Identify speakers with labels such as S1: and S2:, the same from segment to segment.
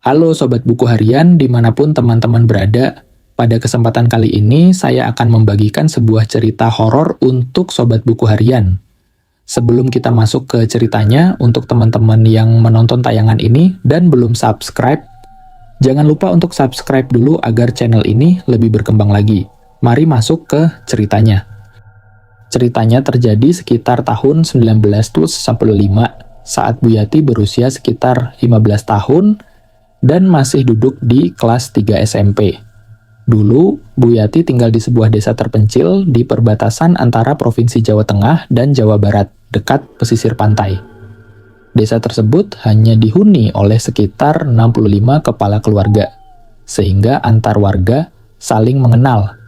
S1: Halo Sobat Buku Harian dimanapun teman-teman berada. Pada kesempatan kali ini saya akan membagikan sebuah cerita horor untuk Sobat Buku Harian. Sebelum kita masuk ke ceritanya, untuk teman-teman yang menonton tayangan ini dan belum subscribe, jangan lupa untuk subscribe dulu agar channel ini lebih berkembang lagi. Mari masuk ke ceritanya. Ceritanya terjadi sekitar tahun 1945 saat Bu Yati berusia sekitar 15 tahun dan masih duduk di kelas 3 SMP. Dulu, Bu Yati tinggal di sebuah desa terpencil di perbatasan antara Provinsi Jawa Tengah dan Jawa Barat, dekat pesisir pantai. Desa tersebut hanya dihuni oleh sekitar 65 kepala keluarga, sehingga antar warga saling mengenal.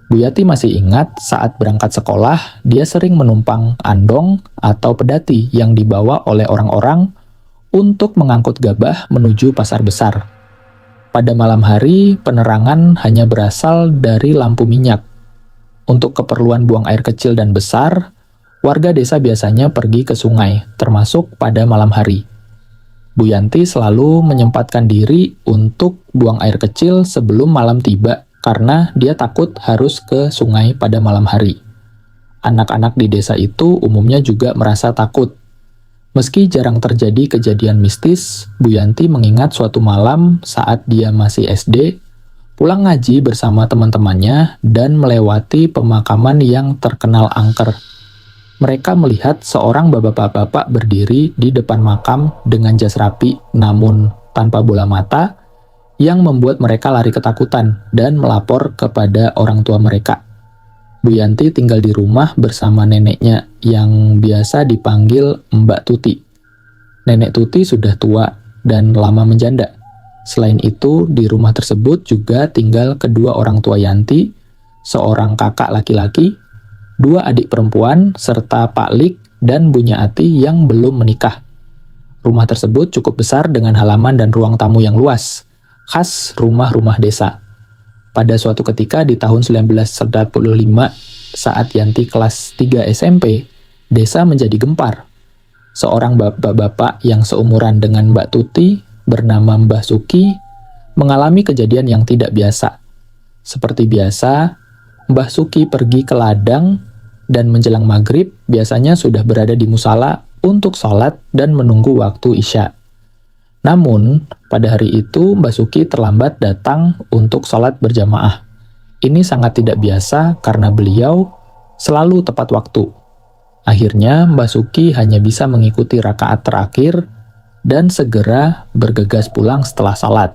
S1: Bu Yati masih ingat saat berangkat sekolah, dia sering menumpang andong atau pedati yang dibawa oleh orang-orang untuk mengangkut gabah menuju pasar besar. Pada malam hari, penerangan hanya berasal dari lampu minyak. Untuk keperluan buang air kecil dan besar, warga desa biasanya pergi ke sungai, termasuk pada malam hari. Bu Yanti selalu menyempatkan diri untuk buang air kecil sebelum malam tiba karena dia takut harus ke sungai pada malam hari. Anak-anak di desa itu umumnya juga merasa takut. Meski jarang terjadi kejadian mistis, Bu Yanti mengingat suatu malam saat dia masih SD, pulang ngaji bersama teman-temannya dan melewati pemakaman yang terkenal angker. Mereka melihat seorang bapak-bapak berdiri di depan makam dengan jas rapi namun tanpa bola mata, yang membuat mereka lari ketakutan dan melapor kepada orang tua mereka. Bu Yanti tinggal di rumah bersama neneknya yang biasa dipanggil Mbak Tuti. Nenek Tuti sudah tua dan lama menjanda. Selain itu, di rumah tersebut juga tinggal kedua orang tua Yanti, seorang kakak laki-laki, dua adik perempuan, serta Pak Lik dan Bu Nyati yang belum menikah. Rumah tersebut cukup besar dengan halaman dan ruang tamu yang luas, khas rumah-rumah desa. Pada suatu ketika di tahun 1945, saat Yanti kelas 3 SMP, desa menjadi gempar. Seorang bapak-bapak yang seumuran dengan Mbak Tuti, bernama Mbah Suki, mengalami kejadian yang tidak biasa. Seperti biasa, Mbah Suki pergi ke ladang dan menjelang maghrib biasanya sudah berada di musala untuk sholat dan menunggu waktu Isya. Namun, pada hari itu Mbah Suki terlambat datang untuk sholat berjamaah. Ini sangat tidak biasa karena beliau selalu tepat waktu. Akhirnya, Mbah Suki hanya bisa mengikuti rakaat terakhir dan segera bergegas pulang setelah salat.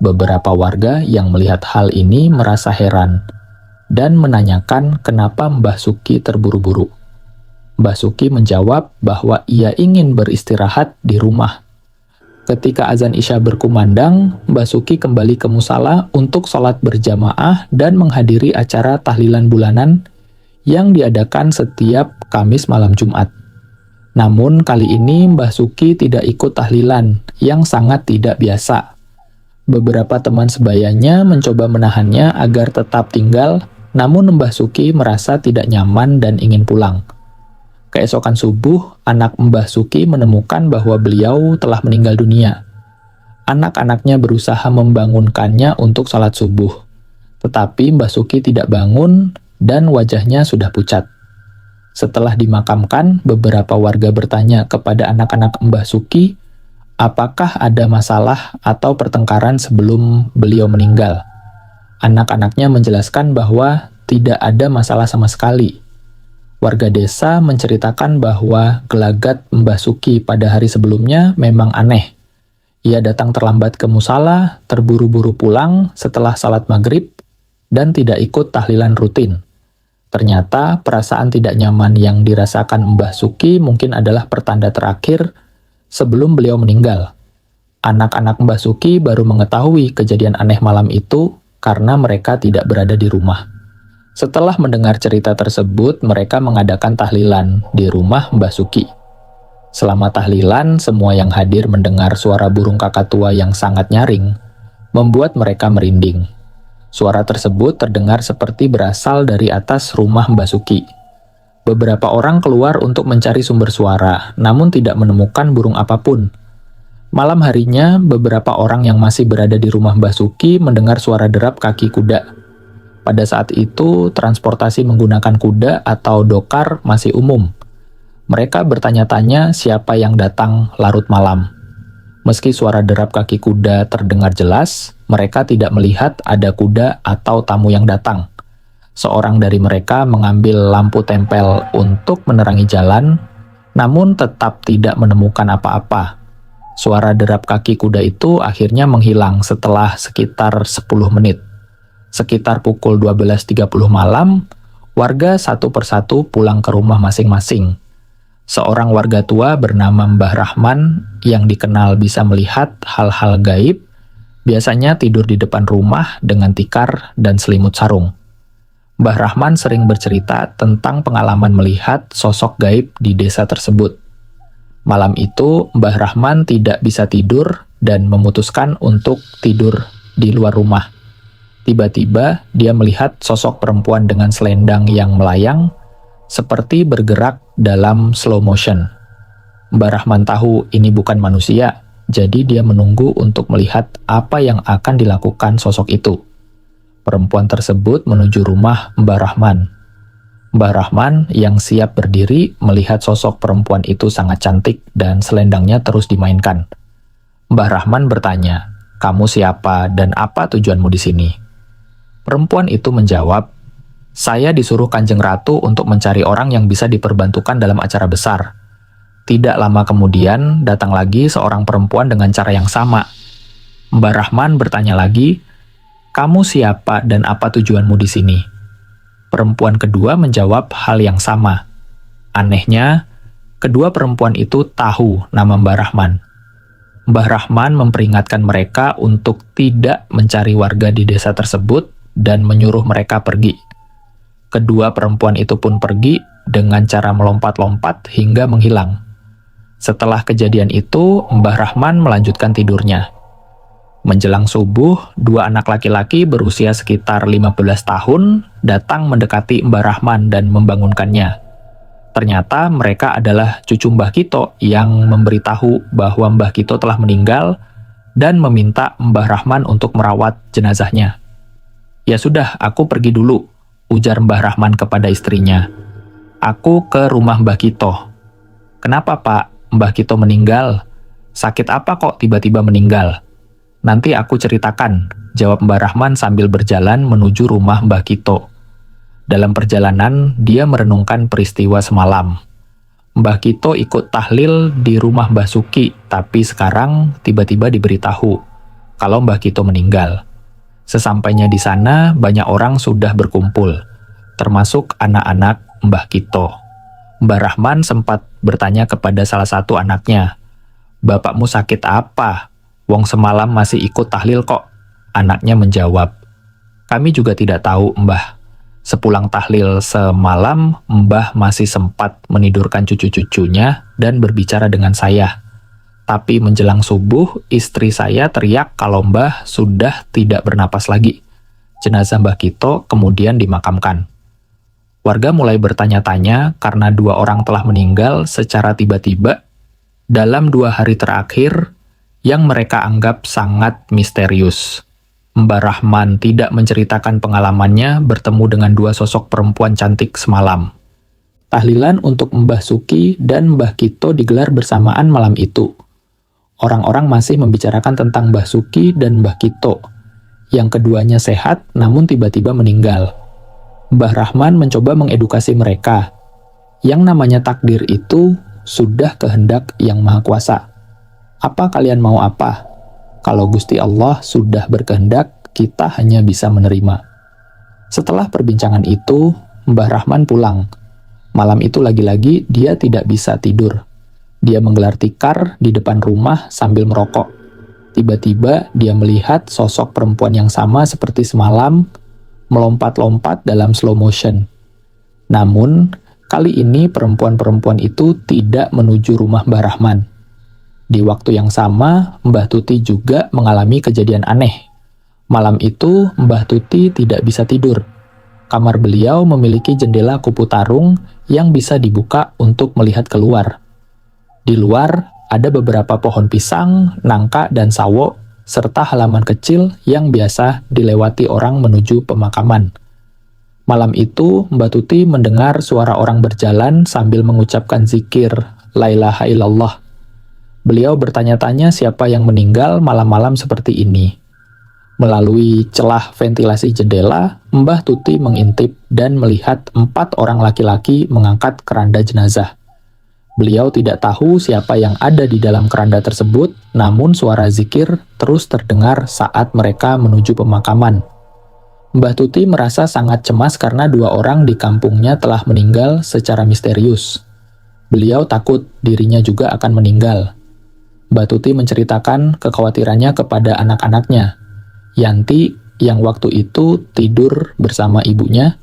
S1: Beberapa warga yang melihat hal ini merasa heran dan menanyakan kenapa Mbah Suki terburu-buru. Mbah Suki menjawab bahwa ia ingin beristirahat di rumah. Ketika azan Isya berkumandang, Mbah Suki kembali ke musala untuk sholat berjamaah dan menghadiri acara tahlilan bulanan yang diadakan setiap Kamis malam Jumat. Namun kali ini Mbah Suki tidak ikut tahlilan, yang sangat tidak biasa. Beberapa teman sebayanya mencoba menahannya agar tetap tinggal, namun Mbah Suki merasa tidak nyaman dan ingin pulang. Keesokan subuh, anak Mbah Suki menemukan bahwa beliau telah meninggal dunia. Anak-anaknya berusaha membangunkannya untuk salat subuh. Tetapi Mbah Suki tidak bangun dan wajahnya sudah pucat. Setelah dimakamkan, beberapa warga bertanya kepada anak-anak Mbah Suki, apakah ada masalah atau pertengkaran sebelum beliau meninggal. Anak-anaknya menjelaskan bahwa tidak ada masalah sama sekali. Warga desa menceritakan bahwa gelagat Mbah Suki pada hari sebelumnya memang aneh. Ia datang terlambat ke musala, terburu-buru pulang setelah salat maghrib, dan tidak ikut tahlilan rutin. Ternyata perasaan tidak nyaman yang dirasakan Mbah Suki mungkin adalah pertanda terakhir sebelum beliau meninggal. Anak-anak Mbah Suki baru mengetahui kejadian aneh malam itu karena mereka tidak berada di rumah. Setelah mendengar cerita tersebut, mereka mengadakan tahlilan di rumah Mbah Suki. Selama tahlilan, semua yang hadir mendengar suara burung kakatua yang sangat nyaring, membuat mereka merinding. Suara tersebut terdengar seperti berasal dari atas rumah Mbah Suki. Beberapa orang keluar untuk mencari sumber suara, namun tidak menemukan burung apapun. Malam harinya, beberapa orang yang masih berada di rumah Mbah Suki mendengar suara derap kaki kuda. Pada saat itu, transportasi menggunakan kuda atau dokar masih umum. Mereka bertanya-tanya siapa yang datang larut malam. Meski suara derap kaki kuda terdengar jelas, mereka tidak melihat ada kuda atau tamu yang datang. Seorang dari mereka mengambil lampu tempel untuk menerangi jalan, namun tetap tidak menemukan apa-apa. Suara derap kaki kuda itu akhirnya menghilang setelah sekitar 10 menit. Sekitar pukul 12.30 malam, warga satu persatu pulang ke rumah masing-masing. Seorang warga tua bernama Mbah Rahman yang dikenal bisa melihat hal-hal gaib, biasanya tidur di depan rumah dengan tikar dan selimut sarung. Mbah Rahman sering bercerita tentang pengalaman melihat sosok gaib di desa tersebut. Malam itu, Mbah Rahman tidak bisa tidur dan memutuskan untuk tidur di luar rumah. Tiba-tiba, dia melihat sosok perempuan dengan selendang yang melayang, seperti bergerak dalam slow motion. Mbah Rahman tahu ini bukan manusia, jadi dia menunggu untuk melihat apa yang akan dilakukan sosok itu. Perempuan tersebut menuju rumah Mbah Rahman. Mbah Rahman yang siap berdiri melihat sosok perempuan itu sangat cantik dan selendangnya terus dimainkan. Mbah Rahman bertanya, "Kamu siapa dan apa tujuanmu di sini?" Perempuan itu menjawab, "Saya disuruh Kanjeng Ratu untuk mencari orang yang bisa diperbantukan dalam acara besar." Tidak lama kemudian, datang lagi seorang perempuan dengan cara yang sama. Mbah Rahman bertanya lagi, "Kamu siapa dan apa tujuanmu di sini?" Perempuan kedua menjawab hal yang sama. Anehnya, kedua perempuan itu tahu nama Mbah Rahman. Mbah Rahman memperingatkan mereka untuk tidak mencari warga di desa tersebut dan menyuruh mereka pergi. Kedua perempuan itu pun pergi dengan cara melompat-lompat hingga menghilang. Setelah kejadian itu, Mbah Rahman melanjutkan tidurnya. Menjelang subuh, dua anak laki-laki berusia sekitar 15 tahun datang mendekati Mbah Rahman dan membangunkannya. Ternyata mereka adalah cucu Mbah Kito yang memberitahu bahwa Mbah Kito telah meninggal dan meminta Mbah Rahman untuk merawat jenazahnya. "Ya sudah, aku pergi dulu," ujar Mbah Rahman kepada istrinya. "Aku ke rumah Mbah Kito." "Kenapa, Pak? Mbah Kito meninggal? Sakit apa kok tiba-tiba meninggal?" "Nanti aku ceritakan," jawab Mbah Rahman sambil berjalan menuju rumah Mbah Kito. Dalam perjalanan, dia merenungkan peristiwa semalam. Mbah Kito ikut tahlil di rumah Mbah Suki, tapi sekarang tiba-tiba diberitahu kalau Mbah Kito meninggal. Sesampainya di sana, banyak orang sudah berkumpul, termasuk anak-anak Mbah Kito. Mbah Rahman sempat bertanya kepada salah satu anaknya, "Bapakmu sakit apa? Wong semalam masih ikut tahlil kok." Anaknya menjawab, "Kami juga tidak tahu, Mbah. Sepulang tahlil semalam, Mbah masih sempat menidurkan cucu-cucunya dan berbicara dengan saya. Tapi menjelang subuh, istri saya teriak kalau Mbah sudah tidak bernapas lagi." Jenazah Mbah Kito kemudian dimakamkan. Warga mulai bertanya-tanya karena dua orang telah meninggal secara tiba-tiba dalam 2 hari terakhir yang mereka anggap sangat misterius. Mbah Rahman tidak menceritakan pengalamannya bertemu dengan dua sosok perempuan cantik semalam. Tahlilan untuk Mbah Suki dan Mbah Kito digelar bersamaan malam itu. Orang-orang masih membicarakan tentang Mbah Suki dan Mbah Kito, yang keduanya sehat namun tiba-tiba meninggal. Mbah Rahman mencoba mengedukasi mereka. Yang namanya takdir itu sudah kehendak Yang Maha Kuasa. Apa kalian mau apa? Kalau Gusti Allah sudah berkehendak, kita hanya bisa menerima. Setelah perbincangan itu, Mbah Rahman pulang. Malam itu lagi-lagi dia tidak bisa tidur. Dia menggelar tikar di depan rumah sambil merokok. Tiba-tiba dia melihat sosok perempuan yang sama seperti semalam, melompat-lompat dalam slow motion. Namun, kali ini perempuan-perempuan itu tidak menuju rumah Mbah Rahman. Di waktu yang sama, Mbah Tuti juga mengalami kejadian aneh. Malam itu, Mbah Tuti tidak bisa tidur. Kamar beliau memiliki jendela kupu tarung yang bisa dibuka untuk melihat keluar. Di luar, Ada beberapa pohon pisang, nangka, dan sawo, serta halaman kecil yang biasa dilewati orang menuju pemakaman. Malam itu, Mbak Tuti mendengar suara orang berjalan sambil mengucapkan zikir, La ilaha illallah. Beliau bertanya-tanya siapa yang meninggal malam-malam seperti ini. Melalui celah ventilasi jendela, Mbah Tuti mengintip dan melihat 4 orang laki-laki mengangkat keranda jenazah. Beliau tidak tahu siapa yang ada di dalam keranda tersebut, namun suara zikir terus terdengar saat mereka menuju pemakaman. Mbah Tuti merasa sangat cemas karena 2 orang di kampungnya telah meninggal secara misterius. Beliau takut dirinya juga akan meninggal. Mbah Tuti menceritakan kekhawatirannya kepada anak-anaknya. Yanti, yang waktu itu tidur bersama ibunya,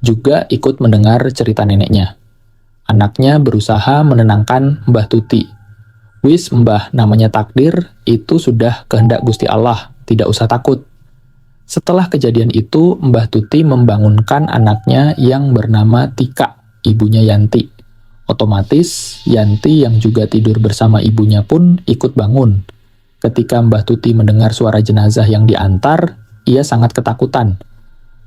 S1: juga ikut mendengar cerita neneknya. Anaknya berusaha menenangkan Mbah Tuti. Wis Mbah, namanya takdir, itu sudah kehendak Gusti Allah, tidak usah takut. Setelah kejadian itu, Mbah Tuti membangunkan anaknya yang bernama Tika, ibunya Yanti. Otomatis, Yanti yang juga tidur bersama ibunya pun ikut bangun. Ketika Mbah Tuti mendengar suara jenazah yang diantar, ia sangat ketakutan.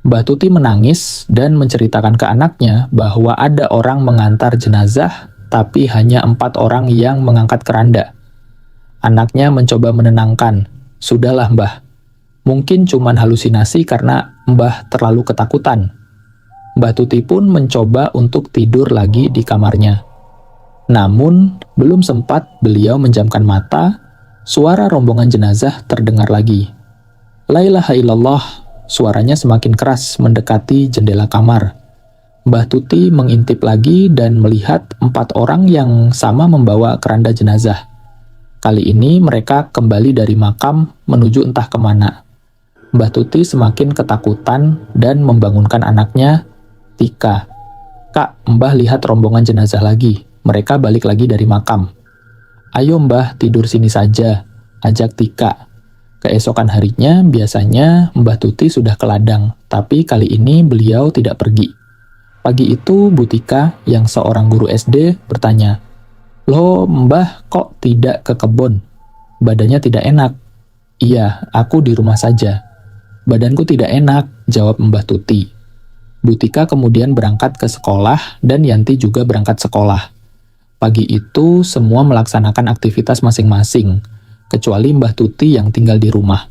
S1: Mbah Tuti menangis dan menceritakan ke anaknya bahwa ada orang mengantar jenazah, tapi hanya 4 orang yang mengangkat keranda. Anaknya mencoba menenangkan, "Sudahlah Mbah, mungkin cuman halusinasi karena Mbah terlalu ketakutan." Mbah Tuti pun mencoba untuk tidur lagi di kamarnya. Namun, belum sempat beliau menjamkan mata, suara rombongan jenazah terdengar lagi. La ilaha illallah. Suaranya semakin keras mendekati jendela kamar. Mbah Tuti mengintip lagi dan melihat 4 orang yang sama membawa keranda jenazah. Kali ini mereka kembali dari makam menuju entah kemana. Mbah Tuti semakin ketakutan dan membangunkan anaknya, Tika. "Kak, Mbah lihat rombongan jenazah lagi. Mereka balik lagi dari makam." "Ayo Mbah, tidur sini saja," ajak Tika. Keesokan harinya, biasanya Mbah Tuti sudah ke ladang, tapi kali ini beliau tidak pergi. Pagi itu, Bu Tika, yang seorang guru SD, bertanya, "Loh, Mbah kok tidak ke kebun? Badannya tidak enak." "Iya, aku di rumah saja." "Badanku tidak enak," jawab Mbah Tuti. Bu Tika kemudian berangkat ke sekolah, dan Yanti juga berangkat sekolah. Pagi itu, semua melaksanakan aktivitas masing-masing, kecuali Mbah Tuti yang tinggal di rumah.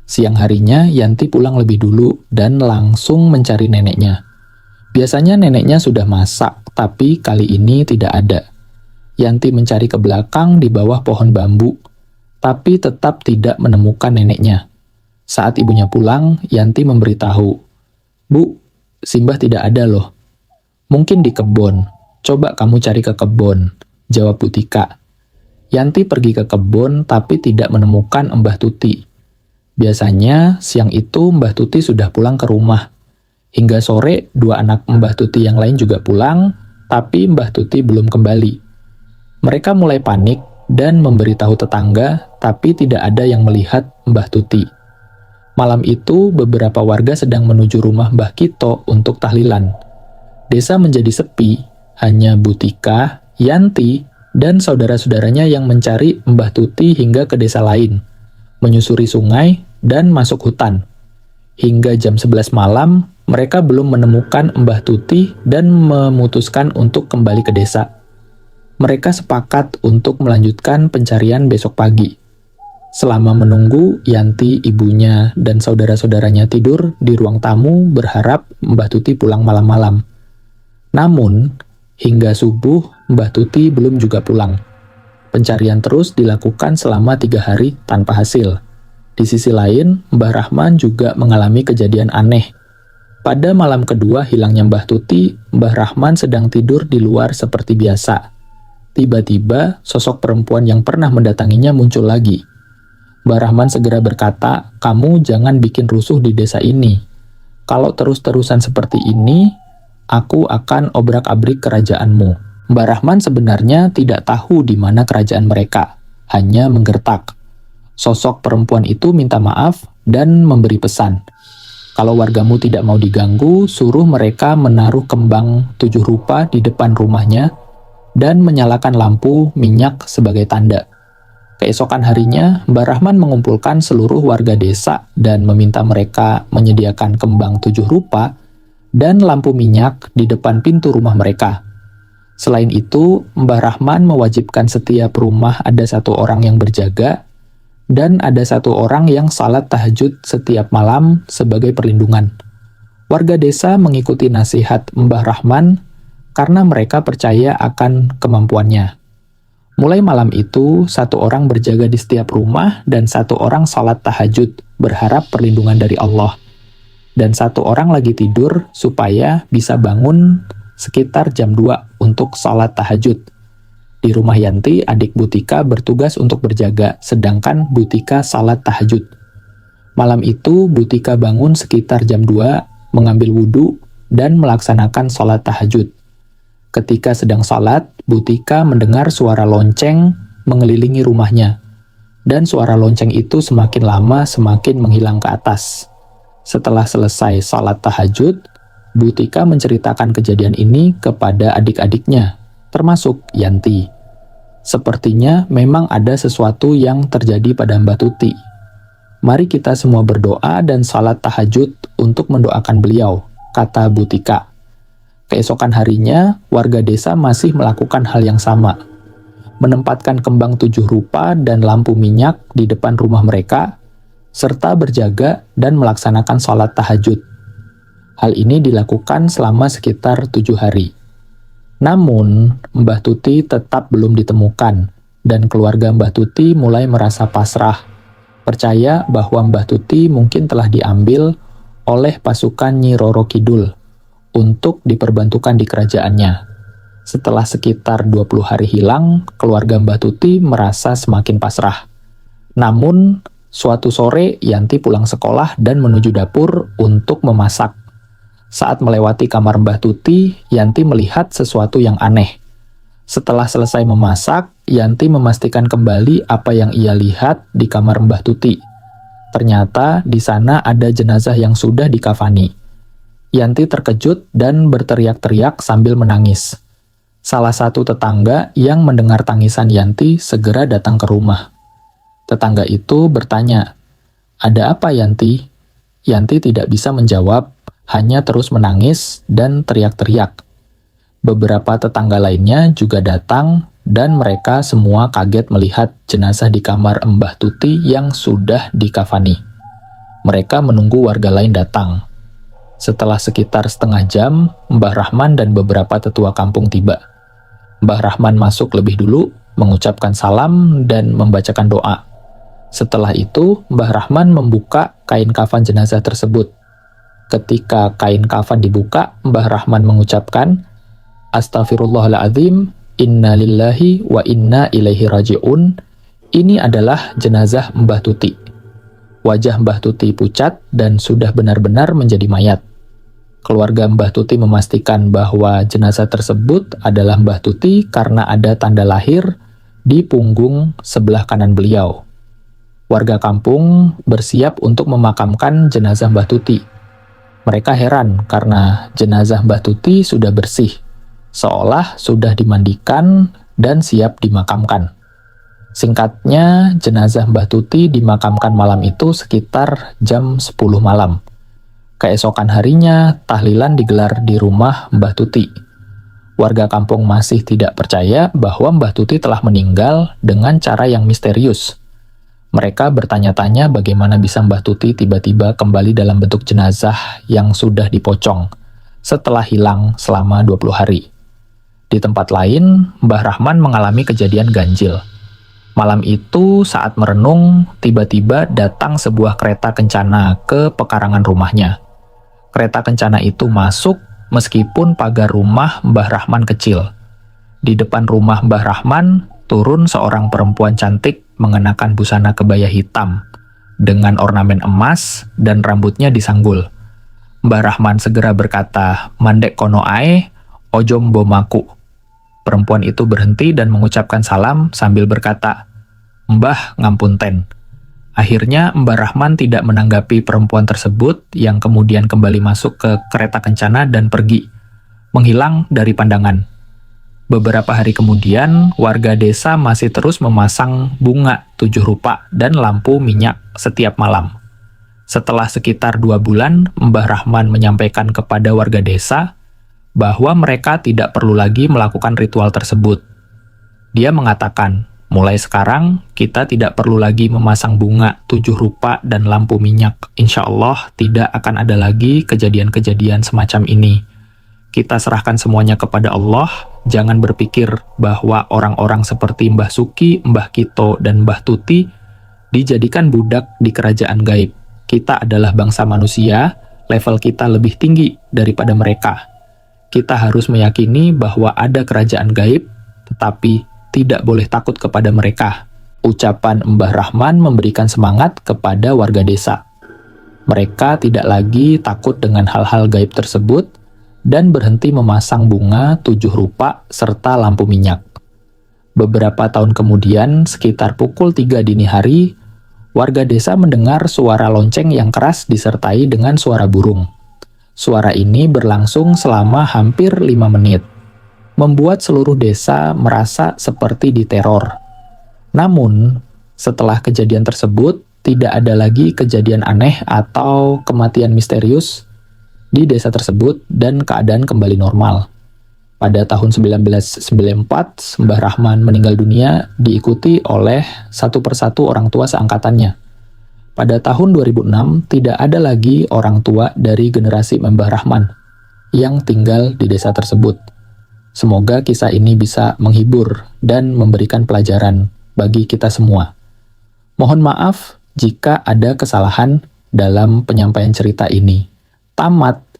S1: Siang harinya, Yanti pulang lebih dulu dan langsung mencari neneknya. Biasanya neneknya sudah masak, tapi kali ini tidak ada. Yanti mencari ke belakang di bawah pohon bambu, tapi tetap tidak menemukan neneknya. Saat ibunya pulang, Yanti memberitahu, "Bu, Simbah tidak ada loh." "Mungkin di kebun. Coba kamu cari ke kebun," jawab Bu Tika. Yanti pergi ke kebun tapi tidak menemukan Mbah Tuti. Biasanya siang itu Mbah Tuti sudah pulang ke rumah. Hingga sore 2 anak Mbah Tuti yang lain juga pulang, tapi Mbah Tuti belum kembali. Mereka mulai panik dan memberitahu tetangga, tapi tidak ada yang melihat Mbah Tuti. Malam itu beberapa warga sedang menuju rumah Mbah Kito untuk tahlilan. Desa menjadi sepi, hanya Bu Tika, Yanti, dan saudara-saudaranya yang mencari Mbah Tuti hingga ke desa lain, menyusuri sungai, dan masuk hutan. Hingga jam 11 malam, mereka belum menemukan Mbah Tuti dan memutuskan untuk kembali ke desa. Mereka sepakat untuk melanjutkan pencarian besok pagi. Selama menunggu, Yanti, ibunya, dan saudara-saudaranya tidur di ruang tamu berharap Mbah Tuti pulang malam-malam. Namun, hingga subuh, Mbah Tuti belum juga pulang. Pencarian terus dilakukan selama 3 hari tanpa hasil. Di sisi lain, Mbah Rahman juga mengalami kejadian aneh. Pada malam kedua hilangnya Mbah Tuti, Mbah Rahman sedang tidur di luar seperti biasa. Tiba-tiba, sosok perempuan yang pernah mendatanginya muncul lagi. Mbah Rahman segera berkata, "Kamu jangan bikin rusuh di desa ini. Kalau terus-terusan seperti ini, aku akan obrak-abrik kerajaanmu." Mbah Rahman sebenarnya tidak tahu di mana kerajaan mereka, hanya menggertak. Sosok perempuan itu minta maaf dan memberi pesan. Kalau wargamu tidak mau diganggu, suruh mereka menaruh kembang 7 rupa di depan rumahnya, dan menyalakan lampu minyak sebagai tanda. Keesokan harinya, Mbah Rahman mengumpulkan seluruh warga desa dan meminta mereka menyediakan kembang 7 rupa dan lampu minyak di depan pintu rumah mereka. Selain itu, Mbah Rahman mewajibkan setiap rumah ada 1 orang yang berjaga dan ada 1 orang yang salat tahajud setiap malam sebagai perlindungan. Warga desa mengikuti nasihat Mbah Rahman karena mereka percaya akan kemampuannya. Mulai malam itu, 1 orang berjaga di setiap rumah dan 1 orang salat tahajud berharap perlindungan dari Allah. Dan 1 orang lagi tidur supaya bisa bangun sekitar jam 2 untuk salat tahajud. Di rumah Yanti, adik Butika bertugas untuk berjaga, sedangkan Butika salat tahajud. Malam itu, Butika bangun sekitar jam 2, mengambil wudhu, dan melaksanakan salat tahajud. Ketika sedang salat, Butika mendengar suara lonceng mengelilingi rumahnya, dan suara lonceng itu semakin lama semakin menghilang ke atas. Setelah selesai salat tahajud, Butika menceritakan kejadian ini kepada adik-adiknya, termasuk Yanti. Sepertinya memang ada sesuatu yang terjadi pada Mbah Tuti. Mari kita semua berdoa dan salat tahajud untuk mendoakan beliau, kata Butika. Keesokan harinya, warga desa masih melakukan hal yang sama. Menempatkan kembang 7 rupa dan lampu minyak di depan rumah mereka, serta berjaga dan melaksanakan salat tahajud. Hal ini dilakukan selama sekitar 7 hari. Namun, Mbah Tuti tetap belum ditemukan, dan keluarga Mbah Tuti mulai merasa pasrah, percaya bahwa Mbah Tuti mungkin telah diambil oleh pasukan Nyi Roro Kidul untuk diperbantukan di kerajaannya. Setelah sekitar 20 hari hilang, keluarga Mbah Tuti merasa semakin pasrah. Namun, suatu sore Yanti pulang sekolah dan menuju dapur untuk memasak. Saat melewati kamar Mbah Tuti, Yanti melihat sesuatu yang aneh. Setelah selesai memasak, Yanti memastikan kembali apa yang ia lihat di kamar Mbah Tuti. Ternyata di sana ada jenazah yang sudah dikafani. Yanti terkejut dan berteriak-teriak sambil menangis. Salah satu tetangga yang mendengar tangisan Yanti segera datang ke rumah. Tetangga itu bertanya, "Ada apa, Yanti?" Yanti tidak bisa menjawab, hanya terus menangis dan teriak-teriak. Beberapa tetangga lainnya juga datang dan mereka semua kaget melihat jenazah di kamar Mbah Tuti yang sudah dikafani. Mereka menunggu warga lain datang. Setelah sekitar setengah jam, Mbah Rahman dan beberapa tetua kampung tiba. Mbah Rahman masuk lebih dulu, mengucapkan salam dan membacakan doa. Setelah itu, Mbah Rahman membuka kain kafan jenazah tersebut. Ketika kain kafan dibuka, Mbah Rahman mengucapkan, "Astaghfirullahaladzim, inna lillahi wa inna ilaihi raji'un." Ini adalah jenazah Mbah Tuti. Wajah Mbah Tuti pucat dan sudah benar-benar menjadi mayat. Keluarga Mbah Tuti memastikan bahwa jenazah tersebut adalah Mbah Tuti karena ada tanda lahir di punggung sebelah kanan beliau. Warga kampung bersiap untuk memakamkan jenazah Mbah Tuti. Mereka heran karena jenazah Mbah Tuti sudah bersih, seolah sudah dimandikan dan siap dimakamkan. Singkatnya, jenazah Mbah Tuti dimakamkan malam itu sekitar jam 10 malam. Keesokan harinya, tahlilan digelar di rumah Mbah Tuti. Warga kampung masih tidak percaya bahwa Mbah Tuti telah meninggal dengan cara yang misterius. Mereka bertanya-tanya bagaimana bisa Mbah Tuti tiba-tiba kembali dalam bentuk jenazah yang sudah dipocong setelah hilang selama 20 hari. Di tempat lain, Mbah Rahman mengalami kejadian ganjil. Malam itu, saat merenung, tiba-tiba datang sebuah kereta kencana ke pekarangan rumahnya. Kereta kencana itu masuk meskipun pagar rumah Mbah Rahman kecil. Di depan rumah Mbah Rahman, turun seorang perempuan cantik mengenakan busana kebaya hitam dengan ornamen emas dan rambutnya disanggul. Mbah Rahman segera berkata, "Mandek kono ae, ojo mbomaku." Perempuan itu berhenti dan mengucapkan salam sambil berkata, "Mbah ngampunten." Akhirnya Mbah Rahman tidak menanggapi perempuan tersebut yang kemudian kembali masuk ke kereta kencana dan pergi, menghilang dari pandangan. Beberapa hari kemudian, warga desa masih terus memasang bunga 7 rupa dan lampu minyak setiap malam. Setelah sekitar 2 bulan, Mbah Rahman menyampaikan kepada warga desa bahwa mereka tidak perlu lagi melakukan ritual tersebut. Dia mengatakan, mulai sekarang kita tidak perlu lagi memasang bunga 7 rupa dan lampu minyak. Insya Allah tidak akan ada lagi kejadian-kejadian semacam ini. Kita serahkan semuanya kepada Allah, jangan berpikir bahwa orang-orang seperti Mbah Suki, Mbah Kito, dan Mbah Tuti dijadikan budak di kerajaan gaib. Kita adalah bangsa manusia, level kita lebih tinggi daripada mereka. Kita harus meyakini bahwa ada kerajaan gaib, tetapi tidak boleh takut kepada mereka. Ucapan Mbah Rahman memberikan semangat kepada warga desa. Mereka tidak lagi takut dengan hal-hal gaib tersebut, dan berhenti memasang bunga 7 rupa serta lampu minyak. Beberapa tahun kemudian, sekitar pukul 3 dini hari, warga desa mendengar suara lonceng yang keras disertai dengan suara burung. Suara ini berlangsung selama hampir 5 menit, membuat seluruh desa merasa seperti diteror. Namun, setelah kejadian tersebut, tidak ada lagi kejadian aneh atau kematian misterius di desa tersebut dan keadaan kembali normal. Pada tahun 1994, Mbah Rahman meninggal dunia diikuti oleh satu persatu orang tua seangkatannya. Pada tahun 2006, tidak ada lagi orang tua dari generasi Mbah Rahman yang tinggal di desa tersebut. Semoga kisah ini bisa menghibur dan memberikan pelajaran bagi kita semua. Mohon maaf jika ada kesalahan dalam penyampaian cerita ini. Tamat.